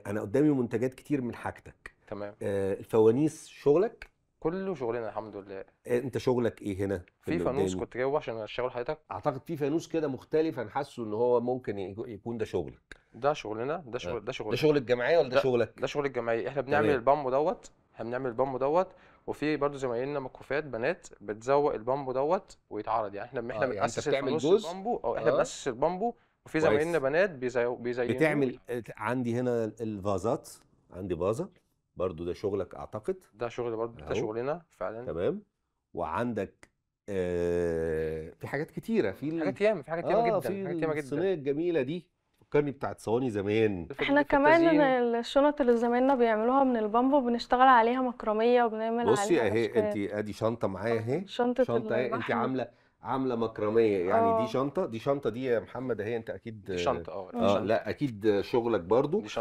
انا قدامي منتجات كتير من حاجتك. تمام. الفوانيس شغلك؟ كله شغلنا الحمد لله. انت شغلك ايه هنا في في اللي فانوس قدامي؟ كنت جايبه عشان اشتغل حضرتك. اعتقد في فانوس كده مختلف، انا حاسه ان هو ممكن يكون ده شغلك. ده شغلنا، ده آه. شغل، ده ده شغلنا. شغل الجمعيه ولا ده ده شغلك؟ شغل الجمعيه. احنا بنعمل تمام. البامبو دوت، احنا بنعمل البامبو دوت. وفي برضو زمايلنا مكوفات بنات بتزوق البامبو دوت ويتعرض. يعني احنا اه، يعني انت بنأسس بتعمل الفانوس جزء. البامبو، او احنا اه، بنأسس البامبو. وفي زمايلنا كويس. بنات بيزينوه بتعمل ويتعرض. عندي هنا الفازات، عندي فازة برضو، ده شغلك اعتقد. ده شغل برضو، ده اهو. شغلنا فعلا. تمام. وعندك في حاجات كتيرة في حاجات ياما، في حاجات ياما جدا، في حاجات ياما جدا. الصينية الجميلة دي، فكرني بتاعت صواني زمان. احنا في كمان التزيين. الشنط اللي زمايلنا بيعملوها من البامبو بنشتغل عليها مكرمية وبنعمل بصي عليها اهي، انت اشكال. ادي شنطة معايا اهي. شنطة شنطة اهي، انت الرحل. عاملة مكرمية، يعني دي اه. شنطة، دي شنطة دي يا محمد اهي، انت اكيد. دي شنطة، اه دي اه شنطة. لا اكيد شغلك برضو. دي شنطة.